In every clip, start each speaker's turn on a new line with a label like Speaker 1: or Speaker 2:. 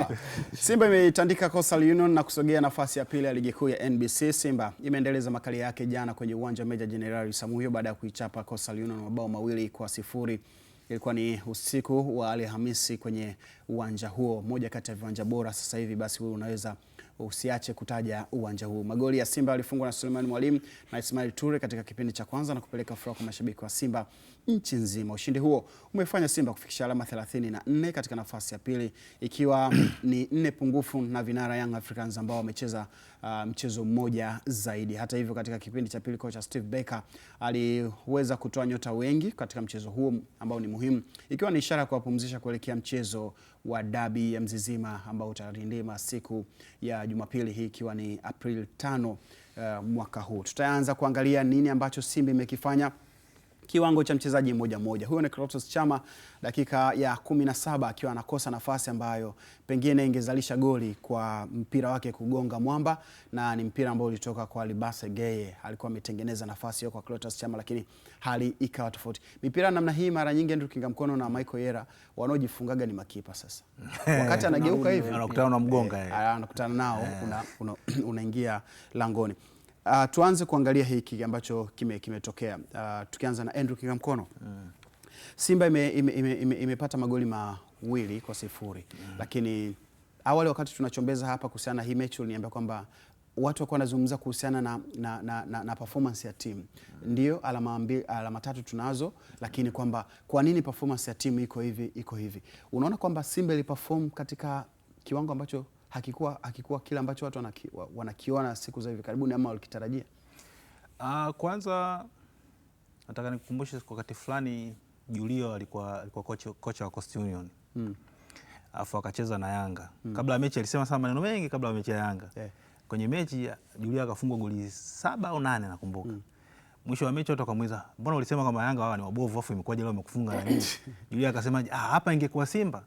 Speaker 1: Sawa. Simba imetandika Coastal Union na kusogea nafasi ya pili ya ligi kuu ya NBC. Simba imeendeleza makali yake jana kwenye uwanja wa Meja Jenerali Samuhyo baada ya kuichapa Coastal Union mabao 2-0. Ilikuwa ni usiku wa Alhamisi kwenye uwanja huo, moja kati ya viwanja bora sasa hivi, basi wewe unaweza usiache kutaja uwanja huu. Magoli ya Simba yalifungwa na Suleiman Mwalimu na Ismail Ture katika kipindi cha kwanza na kupeleka furaha kwa mashabiki wa Simba nchi nzima. Ushindi huo umefanya Simba kufikisha alama 34 katika nafasi ya pili, ikiwa ni 4 pungufu na vinara Young Africans ambao wamecheza mchezo mmoja zaidi. Hata hivyo, katika kipindi cha pili kocha Steve Barker aliweza kutoa nyota wengi katika mchezo huo ambao ni muhimu, ikiwa ni ishara kwa kupumzisha kuelekea mchezo wa dabi ya Mzizima ambao utarindima siku ya Jumapili, hii ikiwa ni April 5 mwaka huu. Tutaanza kuangalia nini ambacho Simba imekifanya kiwango cha mchezaji mmoja mmoja. Huyo ni Clatous Chama, dakika ya 17 akiwa anakosa nafasi ambayo pengine ingezalisha goli kwa mpira wake kugonga mwamba, na ni mpira ambao ulitoka kwa Libase Geye. Alikuwa ametengeneza nafasi hiyo kwa Clatous Chama, lakini hali ikawa tofauti. Mipira namna hii mara nyingi Andrew Kinga Mkono na Michael Yera wanaojifungaga ni makipa sasa. Wakati anageuka hivi
Speaker 2: anakutana na mgonga yeye.
Speaker 1: Anakutana nao unaingia langoni. Tuanze kuangalia hiki ambacho kimetokea. Tukianza na Andrew Kinga Mkono. Simba imepata magoli 2-0. Lakini awali wakati tunachombeza hapa kuhusiana na hii mechi uliniambia kwamba watu wako wanazungumza kuhusiana na performance ya timu. Ndio alama 3 tunazo, lakini kwamba kwa nini performance ya timu iko hivi? Unaona kwamba Simba iliperform katika kiwango ambacho hakikuwa kile ambacho watu wanakiona siku za hivi karibuni ama walikitarajia?
Speaker 2: Kwanza nataka nikukumbushe kwa wakati fulani Julio alikuwa kocha wa Coastal Union. Alafu akacheza na Yanga. Kabla ya mechi alisema sana maneno mengi kabla ya mechi ya Yanga. Kwenye mechi Julio akafungwa goli 7 au 8 nakumbuka. Mwisho wa mechi watu wakamuuliza, mbona ulisema kama Yanga hawa ni wabovu afu imekuwaje leo wamekufunga na nini? Julio akasema hapa ingekuwa Simba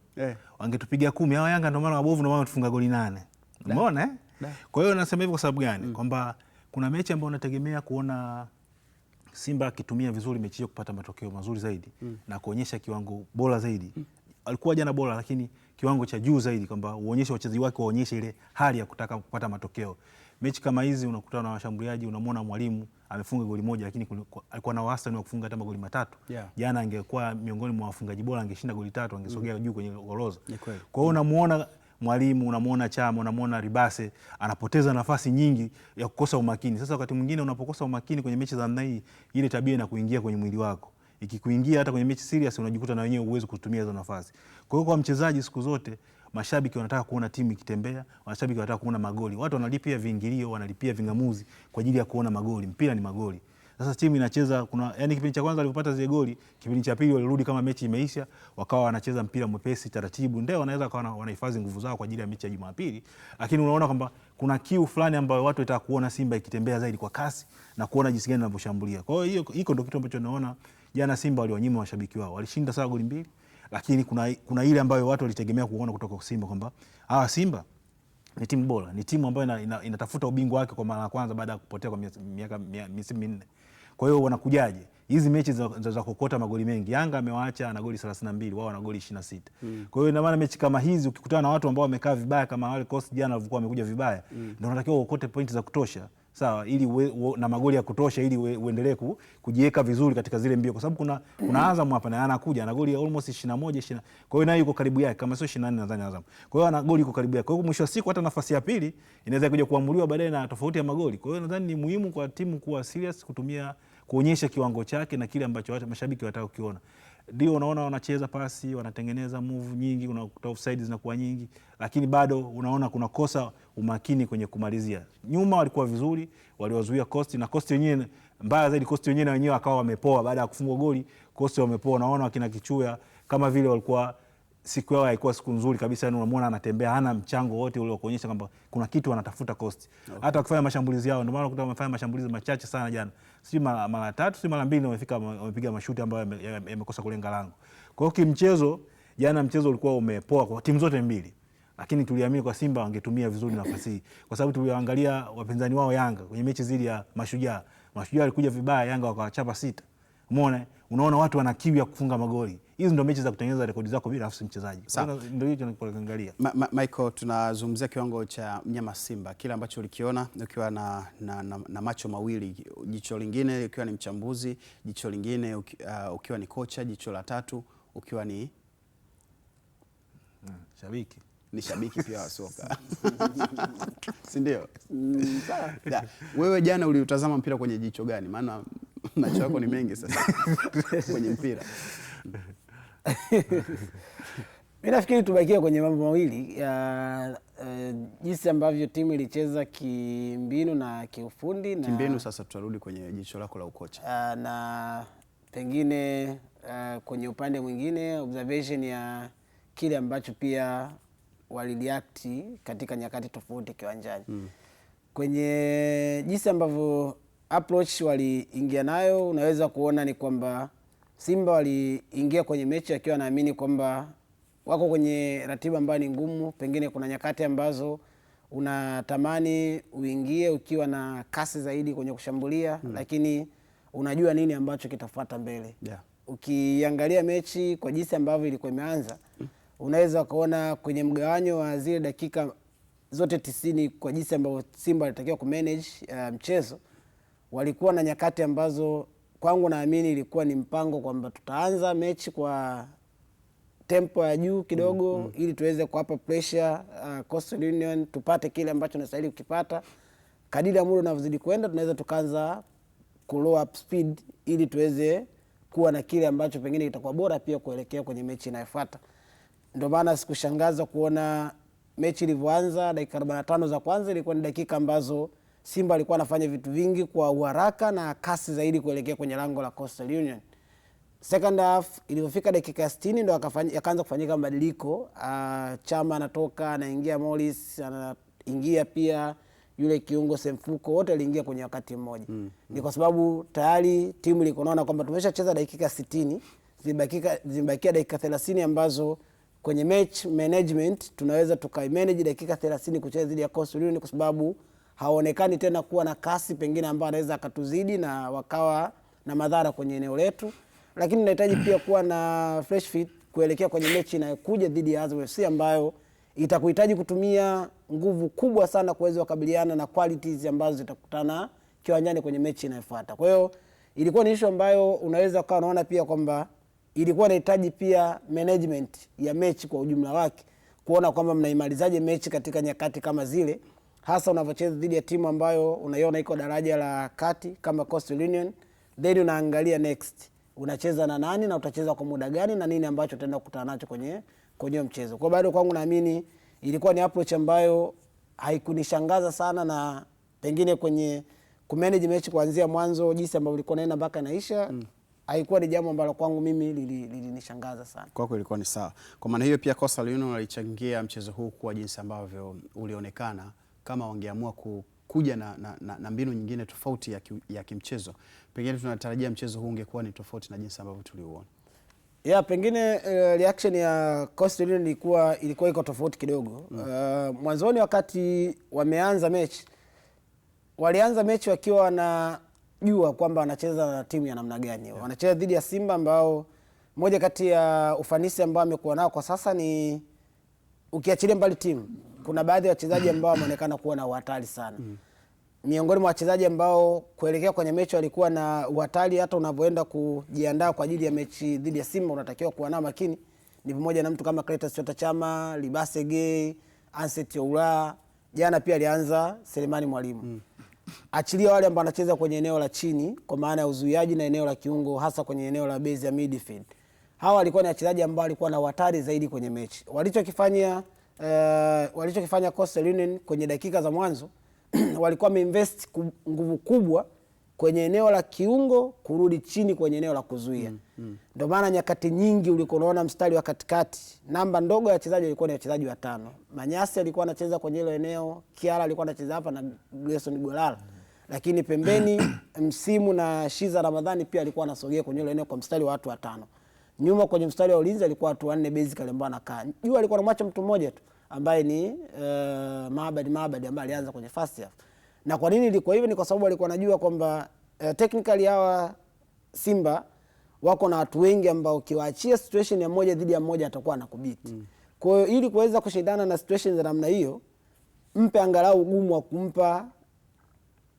Speaker 2: wangetupiga 10, hao Yanga ndio maana wabovu, ndio maana tufunga goli 8. Umeona Kwa hiyo nasema hivyo kwa sababu gani? Kwamba kuna mechi ambayo unategemea kuona Simba akitumia vizuri mechi hiyo kupata matokeo mazuri zaidi na kuonyesha kiwango bora zaidi. Alikuwa jana bora, lakini kiwango cha juu zaidi, kwamba uonyeshe wachezaji wake waonyeshe ile hali ya kutaka kupata matokeo. Mechi kama hizi unakutana na washambuliaji, unamwona Mwalimu amefunga goli moja, lakini alikuwa na wastani wa kufunga hata magoli 3. Jana angekuwa miongoni mwa wafungaji bora, angeshinda goli 3, angesogea juu kwenye orodha. Kwa hiyo unamuona Mwalimu, unamuona Chama, unamuona Ribase anapoteza nafasi nyingi ya kukosa umakini. Sasa wakati mwingine unapokosa umakini kwenye mechi za namna hii, ile tabia inakuingia kwenye mwili wako. Ikikuingia hata kwenye mechi serious unajikuta na wenyewe uwezo kutumia hizo nafasi. Kwa hiyo kwa mchezaji siku zote mashabiki wanataka kuona timu ikitembea, mashabiki wanataka kuona magoli. Watu wanalipia viingilio, wanalipia vingamuzi kwa ajili ya kuona magoli. Mpira ni magoli. Sasa timu inacheza yani kipindi cha kwanza walipopata zile goli, kipindi cha pili walirudi kama mechi imeisha, wakawa wanacheza mpira mwepesi taratibu. Ndio wanaweza kuwa wanahifadhi nguvu zao kwa ajili ya mechi ya Jumapili, lakini unaona kwamba kuna kiu fulani ambayo watu wanataka kuona Simba ikitembea zaidi kwa kasi na kuona jinsi gani inavyoshambulia. Kwa hiyo iko ndio kitu ambacho naona jana Simba waliwanyima mashabiki wao. Walishinda sawa goli 2, lakini kuna ile ambayo watu walitegemea kuona kutoka kwa Simba kwamba Simba ni timu bora, ni timu ambayo inatafuta ubingwa wake kwa mara ya kwanza baada ya kupotea kwa misimu 4. Kwa hiyo wanakujaje hizi mechi za kokota magoli mengi? Yanga amewaacha na goli 32, wao wana goli 26. Kwa hiyo ina maana mechi kama hizi ukikutana na watu ambao wamekaa vibaya kama wale Coast jana walikuwa wamekuja vibaya, ndio unatakiwa uokote pointi za kutosha, sawa, ili na magoli ya kutosha ili uendelee kujiweka vizuri katika zile mbio, kwa sababu kuna Azam hapa na anakuja na goli almost 21. Kwa hiyo naye yuko karibu yake, kama sio 24 nadhani Azam. Kwa hiyo ana goli yuko karibu yake. Kwa hiyo mwisho wa siku hata nafasi ya pili inaweza kuja kuamuliwa baadaye na tofauti ya magoli. Kwa hiyo nadhani ni muhimu kwa timu kuwa serious, kuonyesha kiwango chake na kile ambacho mashabiki wanataka kukiona. Ndio unaona wanacheza pasi, wanatengeneza move nyingi, unakuta offside zinakuwa nyingi, lakini bado unaona kuna kosa umakini kwenye kumalizia. Nyuma walikuwa vizuri, waliwazuia Coast, na Coast wenyewe mbaya zaidi, Coast wenyewe akawa wamepoa baada ya kufungwa goli. Coast wamepoa, unaona wakina Kichuya kama vile walikuwa siku yao haikuwa siku nzuri kabisa, yani unamwona anatembea hana mchango wote ule wa kuonyesha kwamba kuna kitu wanatafuta Coast. Hata wakifanya mashambulizi yao, ndio maana unakuta wamefanya mashambulizi machache sana jana. Si mara 3, si mara 2 wamepiga mashuti ambayo yamekosa kulenga lango. Kwa hiyo kimchezo jana mchezo ulikuwa umepoa kwa timu zote mbili. Lakini tuliamini kwa Simba wangetumia vizuri nafasi hii, kwa sababu tuliangalia wapinzani wao Yanga kwenye mechi zidi ya Mashujaa. Mashujaa walikuja vibaya, Yanga wakawachapa 6. Umeona? unaona watu wana kiu ya kufunga magoli. Hizi ndio mechi za kutengeneza rekodi zako binafsi mchezaji. Ndio hicho ninachoangalia.
Speaker 1: Michael, tunazungumzia kiwango cha mnyama Simba, kile ambacho ulikiona ukiwa na macho mawili, jicho lingine ukiwa ni mchambuzi, jicho lingine ukiwa ni kocha, jicho la tatu ukiwa ni
Speaker 2: shabiki.
Speaker 1: Ni shabiki pia wa soka. Si ndio? Wewe jana uliutazama mpira kwenye jicho gani? Maana macho yako ni mengi sasa kwenye mpira.
Speaker 3: Mimi nafikiri tubakie kwenye mambo mawili, jinsi ambavyo timu ilicheza kimbinu na kiufundi. Na
Speaker 1: kimbinu sasa tutarudi kwenye jicho lako la ukocha.
Speaker 3: Na pengine kwenye upande mwingine observation ya kile ambacho pia walireact katika nyakati tofauti kiwanjani. Kwenye jinsi ambavyo approach waliingia nayo, unaweza kuona ni kwamba Simba waliingia kwenye mechi akiwa naamini kwamba wako kwenye ratiba ambayo ni ngumu. Pengine kuna nyakati ambazo unatamani uingie ukiwa na kasi zaidi kwenye kushambulia, lakini unajua nini ambacho kitafuata mbele. Ukiangalia mechi kwa jinsi ambavyo ilikuwa imeanza, unaweza kuona kwenye mgawanyo wa zile dakika zote 90 kwa jinsi ambavyo Simba alitakiwa kumanage mchezo, walikuwa na nyakati ambazo kwangu naamini ilikuwa ni mpango kwamba tutaanza mechi kwa tempo ya juu kidogo ili tuweze kuwapa pressure Coastal Union, tupate kile ambacho tunastahili kukipata. Kadiri ya muda unavyozidi kwenda, tunaweza tukaanza ku low up speed ili tuweze kuwa na kile ambacho pengine kitakuwa bora pia kuelekea kwenye mechi inayofuata. Ndio maana sikushangaza kuona mechi ilivyoanza, dakika 45 za kwanza ilikuwa ni dakika ambazo Simba alikuwa anafanya vitu vingi kwa uharaka na kasi zaidi kuelekea kwenye lango la Coastal Union. Second half ilipofika dakika 60 ndio yakaanza kufanyika mabadiliko. Chama anatoka, anaingia Morris, anaingia pia yule kiungo Semfuko, wote waliingia kwenye wakati mmoja. Ni kwa sababu tayari timu ilikuwa inaona kwamba tumeshacheza dakika 60, zimebakia dakika 30 ambazo kwenye match management tunaweza tukaimanage dakika 30 kucheza dhidi ya Coastal Union, kwa sababu haonekani tena kuwa na kasi pengine ambayo anaweza akatuzidi na wakawa na madhara kwenye eneo letu. Lakini tunahitaji pia kuwa na fresh fit kuelekea kwenye mechi inayokuja dhidi ya Azam FC ambayo itakuhitaji kutumia nguvu kubwa sana kuweza kukabiliana na qualities ambazo zitakutana kiwanjani kwenye mechi inayofuata. Kwa hiyo ilikuwa ni issue ambayo unaweza kuwa unaona pia kwamba ilikuwa inahitaji pia management ya mechi kwa ujumla wake, kuona kwamba mnaimalizaje mechi katika nyakati kama zile, hasa unavyocheza dhidi ya timu ambayo unaiona iko daraja la kati kama Coastal Union. Then unaangalia next unacheza na nani na utacheza kwa muda gani na nini ambacho utaenda kukutana nacho kwenye mchezo. Kwa bado kwangu naamini ilikuwa ni approach ambayo haikunishangaza sana, na pengine kwenye kumanage mechi kuanzia mwanzo jinsi ambavyo ilikuwa inaenda mpaka inaisha, haikuwa ni jambo ambalo kwangu mimi lilinishangaza sana.
Speaker 1: Kwako ilikuwa ni sawa. Kwa maana hiyo pia Coastal Union walichangia mchezo huu kwa jinsi ambavyo ulionekana kama wangeamua kuja na mbinu nyingine tofauti ya kimchezo, pengine tunatarajia mchezo huu ungekuwa ni tofauti na jinsi ambavyo tuliuona.
Speaker 3: Pengine reaction ya Coastal Union ilikuwa iko tofauti kidogo. Mwanzoni wakati wameanza mechi, walianza mechi wakiwa wanajua kwamba wanacheza na timu ya namna gani. Wanacheza dhidi ya Simba ambao moja kati ya ufanisi ambao amekuwa nao kwa sasa ni ukiachilia mbali timu, kuna baadhi ya wachezaji ambao wameonekana kuwa na uhatari sana. Miongoni mwa wachezaji ambao kuelekea kwenye mechi walikuwa na uhatari, hata unavyoenda kujiandaa kwa ajili ya mechi dhidi ya Simba unatakiwa kuwa nao makini, ni pamoja na mtu kama Clatous Chota Chama, Libase Gay, Anset Oura, jana pia alianza Selemani Mwalimu. Achilia wale ambao wanacheza kwenye eneo la chini kwa maana ya uzuiaji na eneo la kiungo, hasa kwenye eneo la base ya midfield. Hawa walikuwa ni wachezaji ambao walikuwa na uhatari zaidi kwenye mechi. Walichokifanya Coastal Union kwenye dakika za mwanzo walikuwa wameinvest nguvu kubwa kwenye eneo la kiungo kurudi chini kwenye eneo la kuzuia. Ndio maana nyakati nyingi ulikuwa unaona mstari wa katikati namba ndogo ya wachezaji walikuwa ni wachezaji watano. Manyasi alikuwa anacheza kwenye ile eneo, Kiara alikuwa anacheza hapa na Grayson Golala. Lakini pembeni Msimu na Shiza Ramadhani pia alikuwa anasogea kwenye ile eneo kwa mstari wa watu watano. Nyuma kwenye mstari wa ulinzi alikuwa watu wanne basically ambao anakaa. Juu alikuwa anamwacha mtu mmoja tu ambaye ni Maabadi ambaye alianza kwenye first half. Na kwa nini ilikuwa hivyo? Ni kwa sababu alikuwa anajua kwamba technically hawa Simba wako na watu wengi ambao ukiwaachia situation ya moja dhidi ya moja atakuwa anakubiti. Kwa hiyo ili kuweza kushindana na situation za namna hiyo, mpe angalau ugumu wa kumpa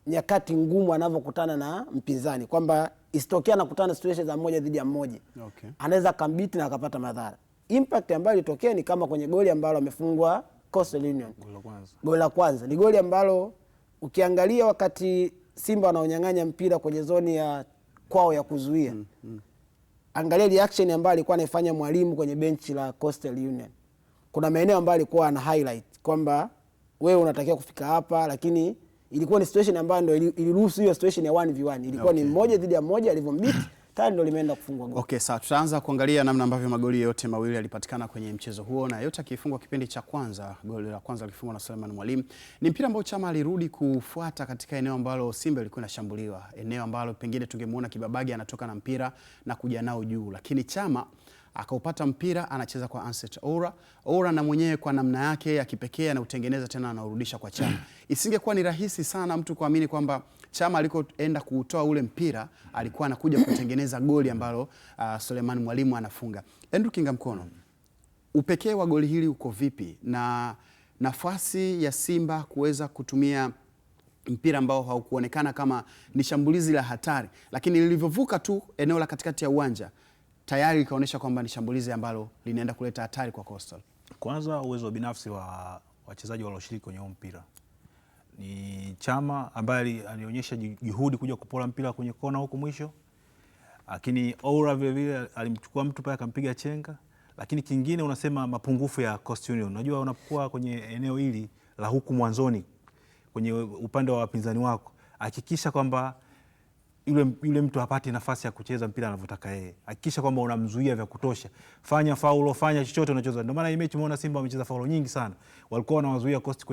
Speaker 3: nyakati ngumu anavyokutana na mpinzani, kwamba isitokea anakutana na situation za moja dhidi ya moja.
Speaker 1: Okay.
Speaker 3: Anaweza kambiti na akapata madhara. Impact ambayo ilitokea ni kama kwenye goli ambalo amefungwa Coastal Union. Goli la kwanza ni goli ambalo ukiangalia wakati Simba wanaonyang'anya mpira kwenye zoni ya kwao ya kuzuia. Angalia reaction ambayo alikuwa anaifanya mwalimu kwenye benchi la Coastal Union. Kuna maeneo ambayo alikuwa ana highlight kwamba wewe unatakiwa kufika hapa, lakini ilikuwa ni situation ambayo ndio iliruhusu hiyo situation ya 1v1. Ilikuwa ni mmoja dhidi ya mmoja, alivyombeat tayari ndio limeenda kufungwa goli.
Speaker 1: Okay, sawa. Tutaanza kuangalia namna ambavyo magoli yote mawili yalipatikana kwenye mchezo huo, na yote akifungwa kipindi cha kwanza. Goli la kwanza lilifungwa na Suleiman Mwalimu. Ni mpira ambao Chama alirudi kufuata katika eneo ambalo Simba ilikuwa inashambuliwa, eneo ambalo pengine tungemuona Kibabage anatoka na mpira na kuja nao juu, lakini Chama akaupata mpira, anacheza kwa Anset Oura. Oura na mwenyewe kwa namna yake ya kipekee anautengeneza tena anaurudisha kwa Chama. Isingekuwa ni rahisi sana mtu kuamini kwamba Chama alikoenda kuutoa ule mpira alikuwa anakuja kutengeneza goli ambalo Suleiman Mwalimu anafunga. Andrew Kingamkono, upekee wa goli hili uko vipi, na nafasi ya Simba kuweza kutumia mpira ambao haukuonekana kama ni shambulizi la hatari, lakini lilivyovuka tu eneo la katikati ya uwanja tayari likaonyesha kwamba ni shambulizi ambalo linaenda kuleta hatari kwa Coastal?
Speaker 2: Kwanza uwezo binafsi wa wachezaji walioshiriki kwenye mpira. Ni Chama ambaye alionyesha juhudi kuja kupola mpira kwenye kona huko mwisho. Lakini Oura vile vile alimchukua mtu pale akampiga chenga. Lakini kingine unasema mapungufu ya Coastal Union. Unajua unapokuwa kwenye eneo hili la huku mwanzoni kwenye upande wa wapinzani wako, hakikisha kwamba yule mtu hapati nafasi ya kucheza mpira anavyotaka yeye. Hakikisha kwamba unamzuia vya kutosha. Fanya faulo, fanya chochote unachoweza. Ndio maana hii mechi umeona Simba wamecheza faulo nyingi sana. Walikuwa wanawazuia Coast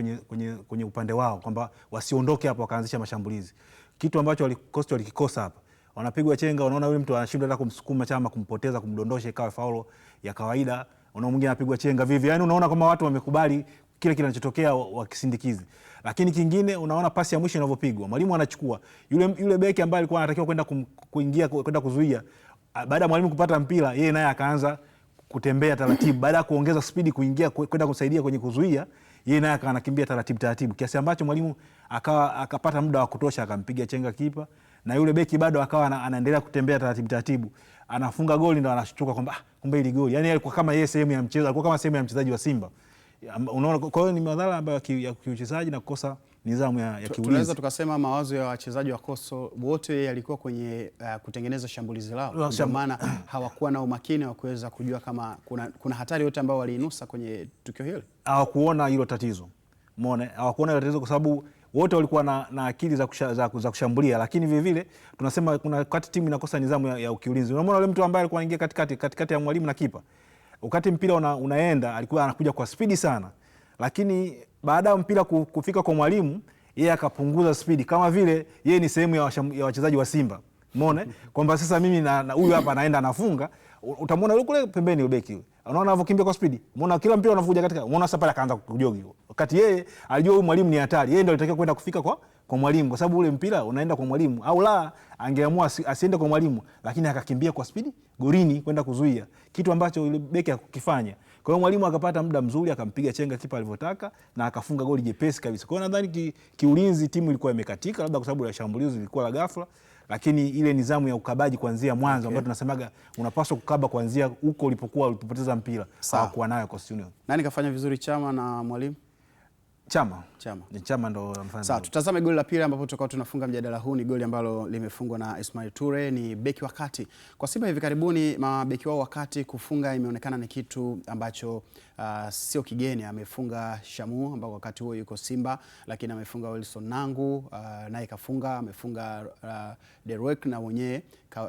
Speaker 2: kwenye upande wao kwamba wasiondoke hapo wakaanzisha mashambulizi. Kitu ambacho Coast walikikosa hapa. Wanapigwa chenga, unaona yule mtu anashindwa hata kumsukuma Chama, kumpoteza, kumdondosha, ikawa faulo ya kawaida. Unaona mwingine anapigwa chenga vivi. Yaani unaona kama watu wamekubali kile kinachotokea wakisindikizi. Lakini kingine unaona pasi ya mwisho inavyopigwa. Mwalimu anachukua. Yule beki ambaye alikuwa anatakiwa kwenda kuingia kwenda kuzuia, baada ya mwalimu kupata mpira, yeye naye akaanza kutembea taratibu. Baada ya kuongeza spidi kuingia kwenda kusaidia kwenye kuzuia, yeye naye anakimbia taratibu kiasi ambacho mwalimu akapata muda wa kutosha akampiga chenga kipa, na yule beki bado akawa anaendelea kutembea taratibu. Anafunga goli, ndo anashtuka kwamba kumbe ile goli. Yaani alikuwa kama yeye sehemu ya mchezo, alikuwa kama sehemu ya mchezaji wa Simba. Unaona, kwa hiyo ni madhara ambayo ya kiuchezaji na kukosa nidhamu ya kiulinzi. Tunaweza
Speaker 1: tukasema mawazo ya wachezaji wa Coastal wote yalikuwa kwenye kutengeneza shambulizi lao, kwa maana hawakuwa na umakini wa kuweza kujua kama kuna hatari yote ambayo waliinusa kwenye tukio hili.
Speaker 2: Hawakuona hilo tatizo. Umeona? Hawakuona hilo tatizo kwa sababu wote walikuwa na akili za kushambulia, lakini vile vile tunasema kuna wakati timu inakosa nidhamu ya kiulinzi. Unaona yule mtu ambaye alikuwa anaingia katikati ya mwalimu na kipa, wakati mpira unaenda alikuwa anakuja kwa spidi sana, lakini baada ya mpira kufika kwa mwalimu yeye akapunguza spidi, kama vile yeye ni sehemu ya wachezaji wa Simba. Umeona kwamba sasa mimi na huyu hapa anaenda anafunga, utamwona yule kule pembeni yule beki, unaona anavyokimbia kwa spidi, umeona kila mpira unavuja katika, umeona sasa pale akaanza kujogi, wakati yeye alijua huyu mwalimu ni hatari, yeye ndio alitakiwa kwenda kufika kwa mwalimu, kwa sababu ule mpira unaenda kwa mwalimu, au la angeamua asiende kwa mwalimu, lakini akakimbia kwa spidi golini kwenda kuzuia, kitu ambacho yule beki hakukifanya. Kwa hiyo mwalimu akapata muda mzuri, akampiga chenga kipa alivyotaka na akafunga goli jepesi kabisa. Kwa hiyo nadhani kiulinzi timu ilikuwa imekatika, labda kwa sababu ya shambulizi lilikuwa la ghafla, lakini ile nidhamu ya ukabaji kuanzia mwanzo ambayo tunasemaga unapaswa kukaba kuanzia huko ulipopoteza mpira, hawakuwa nayo Coastal Union.
Speaker 1: Nani kafanya vizuri, Chama na mwalimu?
Speaker 2: Chama ndo anafanya.
Speaker 1: Sawa, tutazame goli la pili ambapo tutakuwa tunafunga mjadala huu. Ni goli ambalo limefungwa na Ismail Toure, ni beki wa kati. Kwa Simba hivi karibuni mabeki wao wa kati kufunga imeonekana ni kitu ambacho sio kigeni. Amefunga Shamu ambao wakati huo yuko Simba, lakini amefunga Wilson Nangu naye kafunga, amefunga Derek na mwenyewe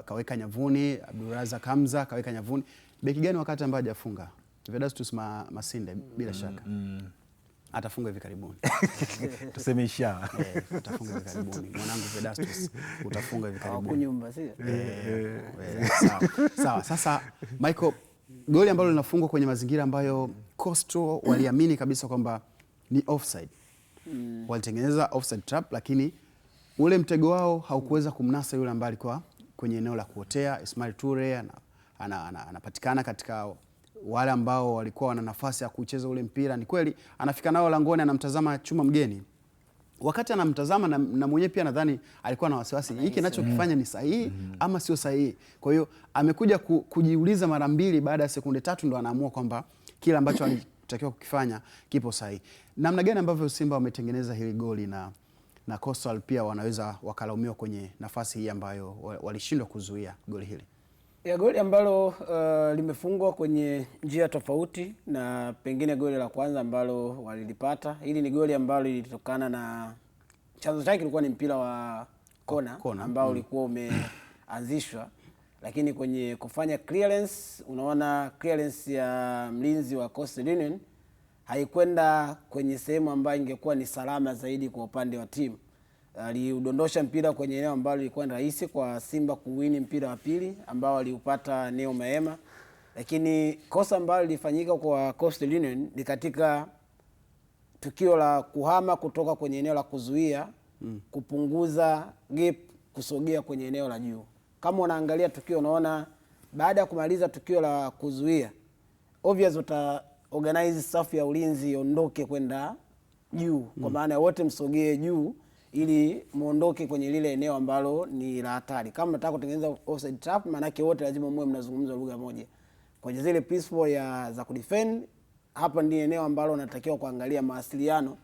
Speaker 1: kaweka nyavuni, Abdulrazak Hamza kaweka nyavuni. Beki gani wakati ambaye hajafunga? Vedastus Masinde bila shaka. Atafunga hivi karibuni.
Speaker 2: Tuseme inshallah.
Speaker 1: Utafunga hivi karibuni. Mwanangu Vedastus utafunga hivi karibuni.
Speaker 3: Kunyumba sio?
Speaker 1: Sawa. Sasa Michael, goli ambalo linafungwa kwenye mazingira ambayo Coastal waliamini kabisa kwamba ni offside. Walitengeneza offside trap, lakini ule mtego wao haukuweza kumnasa yule ambaye alikuwa kwenye eneo la kuotea. Ismail Toure anapatikana katika wale ambao walikuwa wana nafasi ya kucheza ule mpira. Ni kweli anafika nao langoni, anamtazama chuma mgeni. Wakati anamtazama na mwenyewe pia nadhani alikuwa na wasiwasi, hiki ninachokifanya ni sahihi ama sio sahihi. Kwa hiyo amekuja kujiuliza mara mbili, baada ya sekunde 3 ndo anaamua kwamba kile ambacho alitakiwa kukifanya kipo sahihi. Namna gani ambavyo Simba wametengeneza hili goli na Coastal pia wanaweza wakalaumiwa kwenye nafasi hii ambayo walishindwa kuzuia goli hili?
Speaker 3: Ya goli ambalo limefungwa kwenye njia tofauti na pengine goli la kwanza ambalo walilipata. Hili ni goli ambalo lilitokana na chanzo chake kilikuwa ni mpira wa kona ambao ulikuwa umeanzishwa, lakini kwenye kufanya clearance, unaona clearance ya mlinzi wa Coastal Union haikwenda kwenye sehemu ambayo ingekuwa ni salama zaidi kwa upande wa timu. Aliudondosha mpira kwenye eneo ambalo lilikuwa ni rahisi kwa Simba kuwini mpira wa pili ambao aliupata Neo Maema, lakini kosa ambalo lilifanyika kwa Coastal Union ni katika tukio la kuhama kutoka kwenye eneo la kuzuia kupunguza gap kusogea kwenye eneo la juu. Kama unaangalia tukio, unaona baada ya kumaliza tukio la kuzuia, obvious uta organize safu ya ulinzi ondoke kwenda juu, kwa maana wote msogee juu ili muondoke kwenye lile eneo ambalo ni la hatari. Kama nataka kutengeneza offside trap, maana yake wote lazima muwe mnazungumza lugha moja. Kwenye zile peaceful za kudefend, hapa ni eneo ambalo unatakiwa kuangalia mawasiliano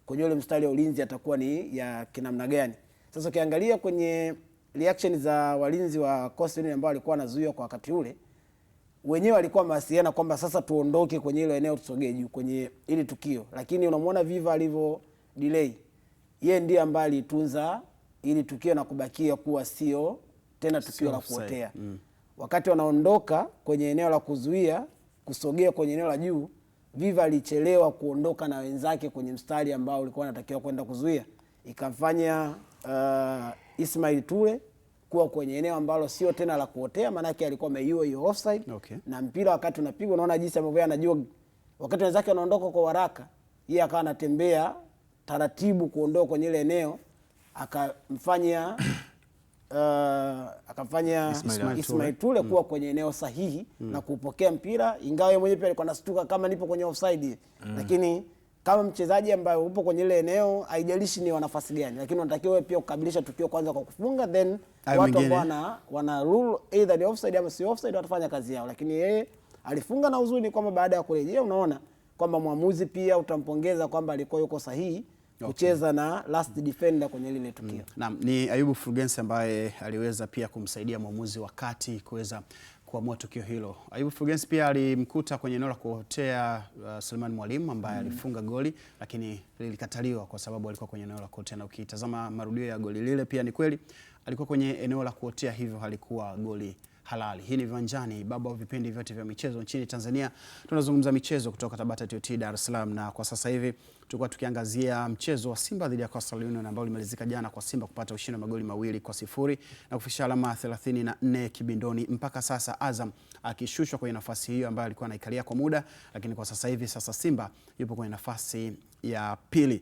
Speaker 3: kwenye ule mstari wa ulinzi atakuwa ni ya kinamna gani. Sasa ukiangalia kwenye reaction za walinzi wa Coastal Union ambao walikuwa wanazuia kwa wakati ule, wenyewe walikuwa mawasiliana kwamba sasa tuondoke kwenye ile eneo tusogee juu kwenye ili tukio, lakini unamwona Viva alivyo delay. Yeye ndiye ambaye alitunza ili tukio na kubakia kuwa sio tena tukio la kuotea. Wakati wanaondoka kwenye eneo la kuzuia kusogea kwenye eneo la juu, Viva alichelewa kuondoka na wenzake kwenye mstari ambao ulikuwa unatakiwa kwenda kuzuia, ikamfanya Ismail Toure kuwa kwenye eneo ambalo sio tena la kuotea, maana yake alikuwa ameiua hiyo offside. Na mpira wakati unapigwa, unaona jinsi ambavyo anajua wakati wenzake wanaondoka kwa haraka, yeye akawa anatembea taratibu kuondoka kwenye ile eneo, akamfanya Ismail Toure kuwa kwenye eneo sahihi na kupokea mpira, ingawa yeye mwenyewe pia alikuwa anastuka kama nipo kwenye offside. Lakini kama mchezaji ambaye upo kwenye ile eneo, haijalishi ni nafasi gani, lakini unatakiwa wewe pia kukamilisha tukio kwanza kwa kufunga, then watu ambao wana rule either ni offside ama si offside watafanya kazi yao. Lakini yeye alifunga, na uzuri kwamba baada ya kurejea unaona kwamba mwamuzi pia utampongeza kwamba alikuwa yuko sahihi kucheza na last defender kwenye lile tukio.
Speaker 1: Naam, ni Ayubu Fulgensi ambaye aliweza pia kumsaidia mwamuzi wakati kuweza kuamua tukio hilo. Ayubu Fulgensi pia alimkuta kwenye eneo la kuotea Suleiman Mwalimu ambaye alifunga goli, lakini lilikataliwa kwa sababu alikuwa kwenye eneo la kuotea, na ukitazama marudio ya goli lile pia ni kweli alikuwa kwenye eneo la kuotea, hivyo halikuwa goli halali. Hii ni Viwanjani, baba wa vipindi vyote vya michezo nchini Tanzania. Tunazungumza michezo kutoka Tabata TOT Dar es Salaam, na kwa sasa hivi tulikuwa tukiangazia mchezo wa Simba dhidi ya Coastal Union ambao ulimalizika jana kwa Simba kupata ushindi wa magoli 2-0 na kufikisha alama 34 kibindoni. Mpaka sasa Azam akishushwa kwenye nafasi hiyo ambayo alikuwa anaikalia kwa muda, lakini kwa sasa hivi Simba yupo kwenye nafasi ya pili.